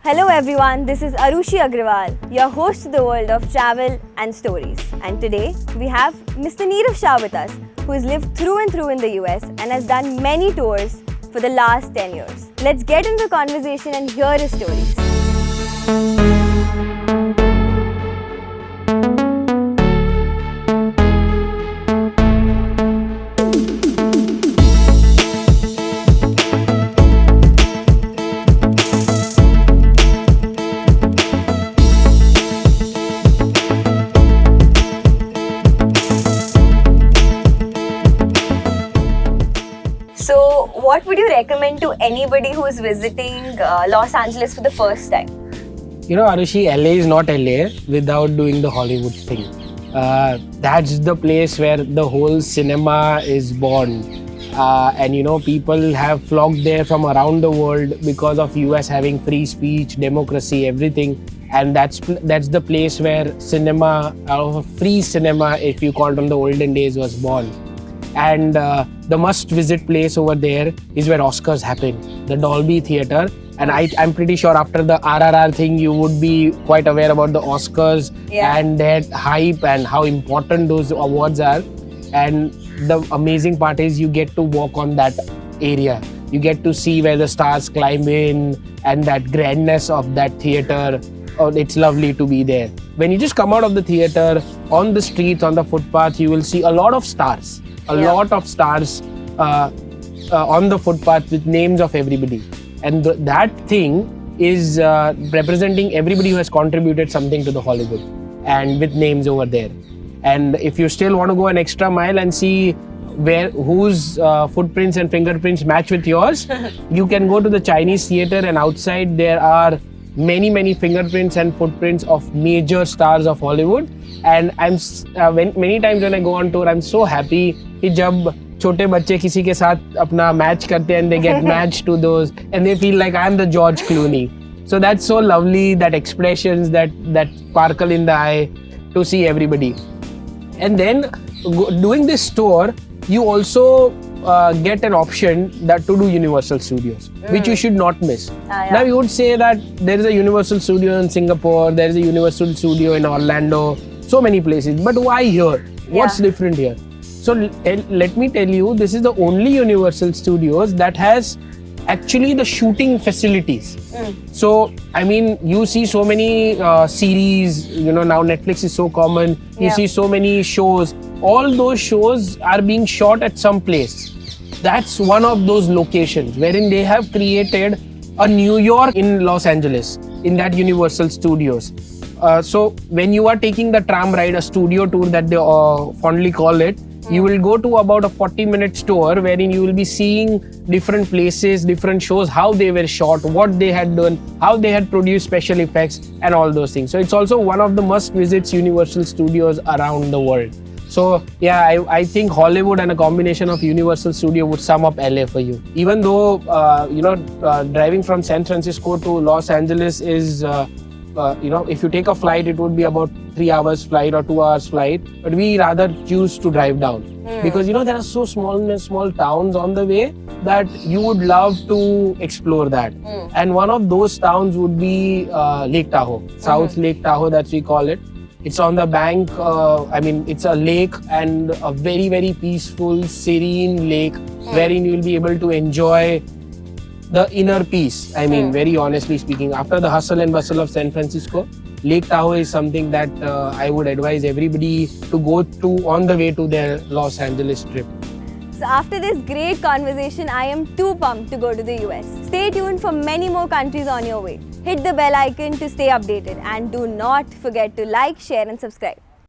Hello everyone, this is Arushi Agrawal, your host to the world of travel and stories. And today we have Mr. Nirav Shah with us, who has lived through and through in the US and has done many tours for the last 10 years. Let's get into the conversation and hear his stories. So, what would you recommend to anybody who is visiting Los Angeles for the first time? You know, Arushi, LA is not LA without doing the Hollywood thing. That's the place where the whole cinema is born. And you know, people have flocked there from around the world because of US having free speech, democracy, everything. And that's the place where cinema, free cinema, if you call it on the olden days, was born. And the must-visit place over there is where Oscars happen, the Dolby Theatre. And I'm pretty sure after the RRR thing, you would be quite aware about the Oscars and their hype and how important those awards are. And the amazing part is you get to walk on that area. You get to see where the stars climb in and that grandness of that theatre. Oh, it's lovely to be there. When you just come out of the theatre, on the streets, on the footpath, you will see a lot of stars. A lot of stars on the footpath with names of everybody. And that thing is representing everybody who has contributed something to the Hollywood and with names over there. And if you still want to go an extra mile and see whose footprints and fingerprints match with yours, you can go to the Chinese theatre, and outside there are many fingerprints and footprints of major stars of Hollywood. And many times when I go on tour, I'm so happy कि जब छोटे बच्चे किसी के साथ अपना match करते हैं and they get matched to those and they feel like I'm the George Clooney. So that's so lovely, that expressions, that sparkle in the eye to see everybody. And then doing this tour, you also get an option to do Universal Studios, which you should not miss. Now you would say that there is a Universal Studio in Singapore, there is a Universal Studio in Orlando, so many places. But why here? What's different here? So let me tell you, this is the only Universal Studios that has actually the shooting facilities. So, I mean, you see so many series, you know, now Netflix is so common. You see so many shows. All those shows are being shot at some place. That's one of those locations wherein they have created a New York in Los Angeles in that Universal Studios. So when you are taking the tram ride, a studio tour that they fondly call it, you will go to about a 40-minute tour wherein you will be seeing different places, different shows, how they were shot, what they had done, how they had produced special effects and all those things. So it's also one of the must-visits Universal Studios around the world. So yeah, I think Hollywood and a combination of Universal Studio would sum up LA for you. Even though, driving from San Francisco to Los Angeles is, if you take a flight, it would be about 3 hours flight or 2 hours flight. But we rather choose to drive down because, there are so small towns on the way that you would love to explore that. And one of those towns would be Lake Tahoe, South Lake Tahoe, that we call it. It's on the bank, it's a lake and a very peaceful, serene lake wherein you will be able to enjoy the inner peace. Very honestly speaking, after the hustle and bustle of San Francisco, Lake Tahoe is something that I would advise everybody to go to on the way to their Los Angeles trip. So after this great conversation, I am too pumped to go to the US. Stay tuned for many more countries on your way. Hit the bell icon to stay updated and do not forget to like, share and subscribe.